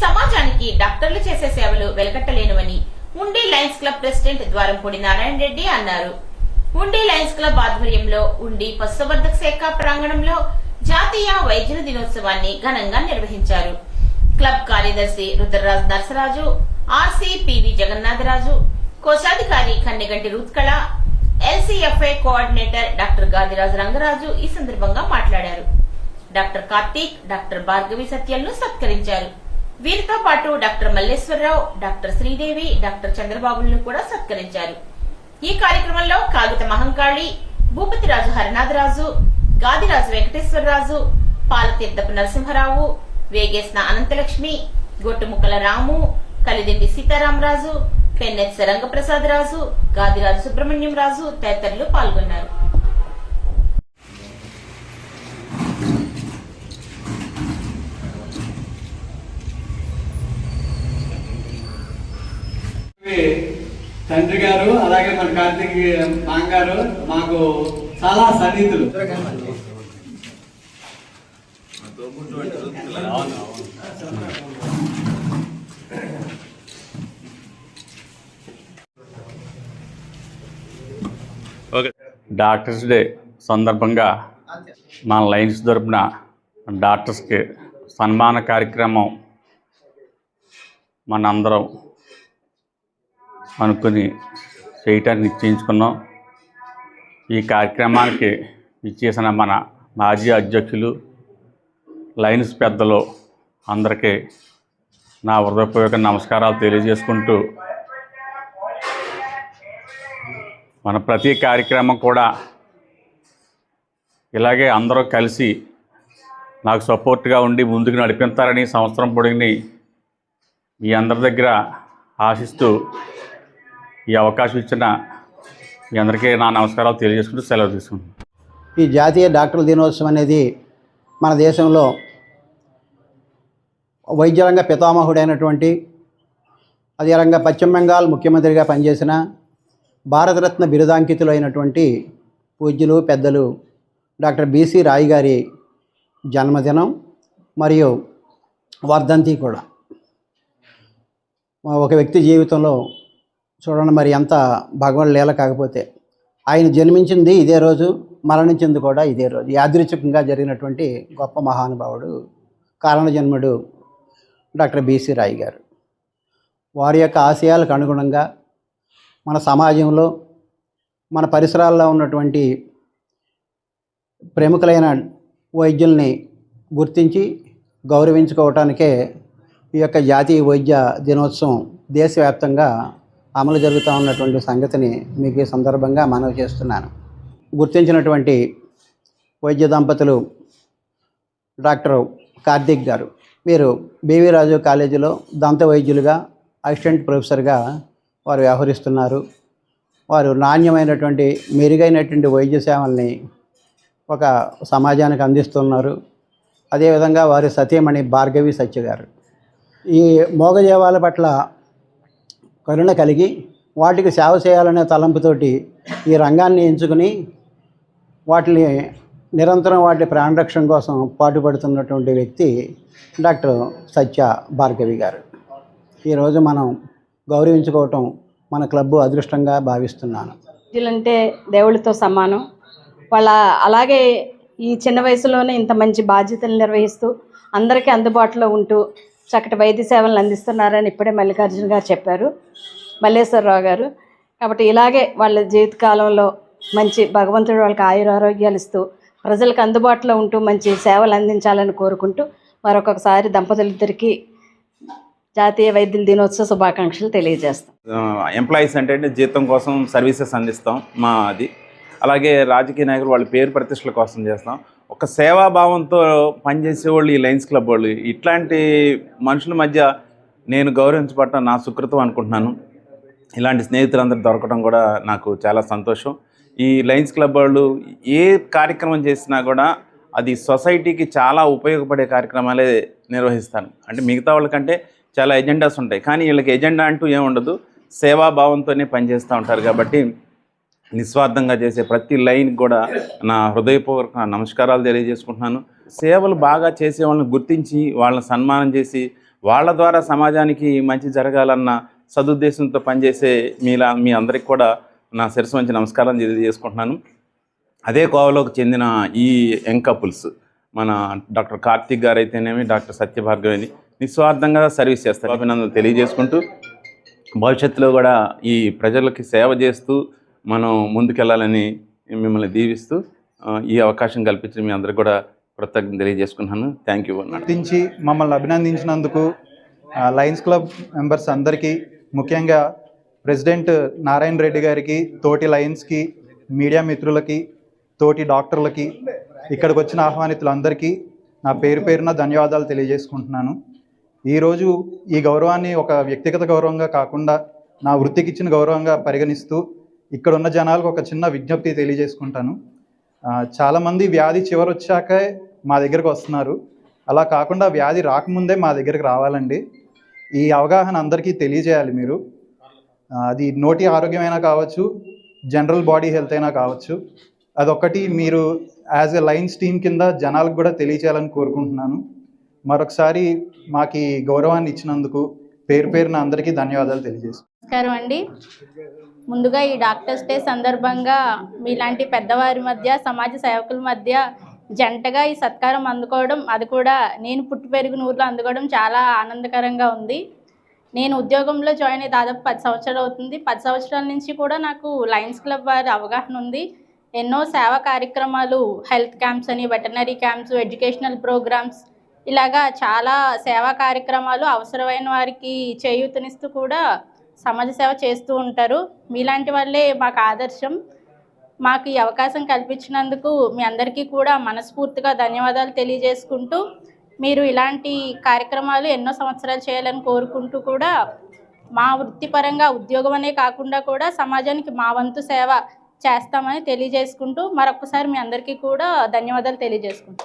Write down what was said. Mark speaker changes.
Speaker 1: సమాజానికి డాక్టర్లు చేసే సేవలు వెలకట్టలేనివని ఉండి Lions club president Dwarampudi Narayana Reddy అన్నారు. ఉండి లయన్స్ క్లబ్ ఆధ్వర్యంలో ఉండి పశుసంవర్ధక శాఖ ప్రాంగణంలో జాతీయ వైద్యుల దినోత్సవాన్ని ఘనంగా నిర్వహించారు. క్లబ్ కార్యదర్శి రుద్రరాజ్ నరసరాజు, ఆర్సీ పివి జగన్నాథరాజు, కోశాధికారి Kanneganti Ruthkala, LCFI coordinator doctor Gadiraju Rangaraju ఈ సందర్భంగా మాట్లాడారు. డాక్టర్ కార్తీక్, డాక్టర్ భార్గవి సత్యలను సత్కరించారు. వీరితో పాటు doctor Malleswararao, doctor Sridevi, doctor చంద్రబాబులను కూడా సత్కరించారు. ఈ కార్యక్రమంలో కాగిత మహంకాళి, భూపతిరాజు హరినాథరాజు, గాదిరాజు వెంకటేశ్వరరాజు, పాలతీర్థపు నరసింహరావు, వేగేసిన అనంతలక్ష్మి, గొట్టుముక్కల రాము, కలిదిండి సీతారామరాజు, పెన్నెత్స రంగప్రసాదరాజు, గాదిరాజు సుబ్రహ్మణ్యం రాజు తదితరులు పాల్గొన్నారు.
Speaker 2: తండ్రి గారు అలాగే మన కార్తీక్ మాంగారు మాకు చాలా సన్నిహితులు.
Speaker 3: డాక్టర్స్ డే సందర్భంగా మన లయన్స్ తరపున డాక్టర్స్కి సన్మాన కార్యక్రమం మనందరం అనుకుని చేయటానికి నిశ్చయించుకున్నాం. ఈ కార్యక్రమానికి ఇచ్చేసిన మన మాజీ అధ్యక్షులు లయన్స్ పెద్దలు అందరికీ నా హృదయపూర్వక నమస్కారాలు తెలియజేసుకుంటూ, మన ప్రతి కార్యక్రమం కూడా ఇలాగే అందరూ కలిసి నాకు సపోర్ట్గా ఉండి ముందుకు నడిపిస్తారని సంవత్సరం పొడిగిని మీ అందరి దగ్గర ఆశిస్తూ ఈ అవకాశం ఇచ్చిన మీ అందరికీ నా నమస్కారాలు తెలియజేసుకుంటూ సెలవు తీసుకుంటాను.
Speaker 4: ఈ జాతీయ డాక్టర్ల దినోత్సవం అనేది మన దేశంలో వైద్య రంగ పితామహుడైనటువంటి, అదే రంగా పశ్చిమ బెంగాల్ ముఖ్యమంత్రిగా పనిచేసిన భారతరత్న బిరుదాంకితులు అయినటువంటి పూజ్యులు పెద్దలు డాక్టర్ బిసి రాయ్ గారి జన్మదినం మరియు వర్ధంతి కూడా. ఒక వ్యక్తి జీవితంలో చూడండి మరి ఎంత భగవాన్ లీల కాకపోతే, ఆయన జన్మించింది ఇదే రోజు, మరణించింది కూడా ఇదే రోజు. యాదృచ్ఛికంగా జరిగినటువంటి గొప్ప మహానుభావుడు, కారణజన్ముడు డాక్టర్ బిసి రాయ్ గారు. వారి యొక్క ఆశయాలకు అనుగుణంగా మన సమాజంలో మన పరిసరాల్లో ఉన్నటువంటి ప్రముఖులైన వైద్యుల్ని గుర్తించి గౌరవించుకోవటానికే ఈ యొక్క జాతీయ వైద్య దినోత్సవం దేశవ్యాప్తంగా అమలు జరుగుతూ ఉన్నటువంటి సంగతిని మీకు ఈ సందర్భంగా మనవి చేస్తున్నాను. గుర్తించినటువంటి వైద్య దంపతులు డాక్టర్ కార్తీక్ గారు, వీరు బివి రాజు కాలేజీలో దంత వైద్యులుగా అసిస్టెంట్ ప్రొఫెసర్గా వారు వ్యవహరిస్తున్నారు. వారు నాణ్యమైనటువంటి మెరుగైనటువంటి వైద్య సేవల్ని ఒక సమాజానికి అందిస్తున్నారు. అదేవిధంగా వారి సతీమణి భార్గవి సత్య గారు ఈ మోగజీవాల పట్ల కరుణ కలిగి వాటికి సేవ చేయాలనే తలంపుతోటి ఈ రంగాన్ని ఎంచుకుని వాటిని నిరంతరం వాటి ప్రాణరక్షణ కోసం పాటుపడుతున్నటువంటి వ్యక్తి డాక్టర్ సత్య భార్గవి గారు. ఈరోజు మనం గౌరవించుకోవటం మన క్లబ్బు అదృష్టంగా భావిస్తున్నాను.
Speaker 5: వైద్యులంటే దేవుళ్ళతో సమానం. వాళ్ళ అలాగే ఈ చిన్న వయసులోనే ఇంత మంచి బాధ్యతలు నిర్వహిస్తూ అందరికీ అందుబాటులో ఉంటూ చక్కటి వైద్య సేవలను అందిస్తున్నారని ఇప్పుడే మల్లికార్జున గారు చెప్పారు, మల్లేశ్వరరావు గారు. కాబట్టి ఇలాగే వాళ్ళ జీవితకాలంలో మంచి భగవంతుడు వాళ్ళకి ఆయురారోగ్యాలు ఇస్తూ ప్రజలకు అందుబాటులో ఉంటూ మంచి సేవలు అందించాలని కోరుకుంటూ మరొకసారి దంపతులిద్దరికీ జాతీయ వైద్యుల దినోత్సవ శుభాకాంక్షలు తెలియజేస్తాం.
Speaker 6: ఎంప్లాయీస్ అంటే జీతం కోసం సర్వీసెస్ అందిస్తాం మా అది. అలాగే రాజకీయ నాయకులు వాళ్ళ పేరు ప్రతిష్టల కోసం చేస్తాం. ఒక సేవాభావంతో పనిచేసే వాళ్ళు ఈ లయన్స్ క్లబ్ వాళ్ళు. ఇట్లాంటి మనుషుల మధ్య నేను గౌరవించబడటం నా సుకృతం అనుకుంటున్నాను. ఇలాంటి స్నేహితులందరూ దొరకడం కూడా నాకు చాలా సంతోషం. ఈ లయన్స్ క్లబ్ వాళ్ళు ఏ కార్యక్రమం చేసినా కూడా అది సొసైటీకి చాలా ఉపయోగపడే కార్యక్రమాలే నిర్వహిస్తాను. అంటే మిగతా వాళ్ళకంటే చాలా ఎజెండాస్ ఉంటాయి, కానీ వీళ్ళకి ఎజెండా అంటూ ఏముండదు, సేవాభావంతోనే పనిచేస్తూ ఉంటారు. కాబట్టి నిస్వార్థంగా చేసే ప్రతి లైన్కి కూడా నా హృదయపూర్వక నమస్కారాలు తెలియజేసుకుంటున్నాను. సేవలు బాగా చేసే వాళ్ళని గుర్తించి వాళ్ళని సన్మానం చేసి వాళ్ళ ద్వారా సమాజానికి మంచి జరగాలన్న సదుద్దేశంతో పనిచేసే మీ అందరికి కూడా నా శిరస్సు వంచి నమస్కారం తెలియజేసుకుంటున్నాను. అదే కోవలోకి చెందిన ఈ యంగ్ కపుల్స్ మన డాక్టర్ కార్తీక్ గారు అయితేనేమి, డాక్టర్ సత్యభార్గవిని నిస్వార్థంగా సర్వీస్ చేస్తారు. అభినందనలు తెలియజేసుకుంటూ భవిష్యత్తులో కూడా ఈ ప్రజలకి సేవ చేస్తూ మనం ముందుకెళ్ళాలని మిమ్మల్ని దీవిస్తూ ఈ అవకాశం కల్పించి మీ అందరికి కూడా కృతజ్ఞతలు తెలియజేసుకుంటున్నాను. థ్యాంక్ యూ అన్నాడు.
Speaker 7: గుర్తించి మమ్మల్ని అభినందించినందుకు లయన్స్ క్లబ్ మెంబర్స్ అందరికీ, ముఖ్యంగా ప్రెసిడెంట్ నారాయణ రెడ్డి గారికి, తోటి లయన్స్కి, మీడియా మిత్రులకి, తోటి డాక్టర్లకి, ఇక్కడికి వచ్చిన ఆహ్వానితులందరికీ నా పేరు పేరున ధన్యవాదాలు తెలియజేసుకుంటున్నాను. ఈరోజు ఈ గౌరవాన్ని ఒక వ్యక్తిగత గౌరవంగా కాకుండా నా వృత్తికి ఇచ్చిన గౌరవంగా పరిగణిస్తూ ఇక్కడ ఉన్న జనాలకు ఒక చిన్న విజ్ఞప్తి తెలియజేసుకుంటాను. చాలామంది వ్యాధి చివరొచ్చాకే మా దగ్గరకు వస్తున్నారు. అలా కాకుండా వ్యాధి రాకముందే మా దగ్గరికి రావాలండి. ఈ అవగాహన అందరికీ తెలియజేయాలి మీరు. అది నోటి ఆరోగ్యమైనా కావచ్చు, జనరల్ బాడీ హెల్త్ అయినా కావచ్చు. అదొక్కటి మీరు యాజ్ ఎ లయన్స్ టీమ్ కింద జనాలకు కూడా తెలియజేయాలని కోరుకుంటున్నాను. మరొకసారి మాకు ఈ గౌరవాన్ని ఇచ్చినందుకు పేరు పేరున అందరికీ ధన్యవాదాలు తెలియజేస్తాను.
Speaker 8: నమస్కారం అండి. ముందుగా ఈ డాక్టర్స్ డే సందర్భంగా మీలాంటి పెద్దవారి మధ్య, సమాజ సేవకుల మధ్య జంటగా ఈ సత్కారం అందుకోవడం, అది కూడా నేను పుట్టి పెరిగిన ఊర్లో అందుకోవడం చాలా ఆనందకరంగా ఉంది. నేను ఉద్యోగంలో జాయిన్ అయ్యి దాదాపు 10 సంవత్సరాలు అవుతుంది. 10 సంవత్సరాల నుంచి కూడా నాకు లయన్స్ క్లబ్ వారి అవగాహన ఉంది. ఎన్నో సేవా కార్యక్రమాలు, హెల్త్ క్యాంప్స్ అని, వెటర్నరీ క్యాంప్స్, ఎడ్యుకేషనల్ ప్రోగ్రామ్స్, ఇలాగా చాలా సేవా కార్యక్రమాలు అవసరమైన వారికి చేయూతనిస్తూ కూడా సమాజ సేవ చేస్తూ ఉంటారు. మీలాంటి వాళ్ళే మాకు ఆదర్శం. మాకు ఈ అవకాశం కల్పించినందుకు మీ అందరికీ కూడా మనస్ఫూర్తిగా ధన్యవాదాలు తెలియజేసుకుంటూ, మీరు ఇలాంటి కార్యక్రమాలు ఎన్నో సంవత్సరాలు చేయాలని కోరుకుంటూ కూడా మా వృత్తిపరంగా ఉద్యోగం అనే కాకుండా కూడా సమాజానికి మా వంతు సేవ చేస్తామని తెలియజేసుకుంటూ మరొకసారి మీ అందరికీ కూడా ధన్యవాదాలు తెలియజేసుకుంటాం.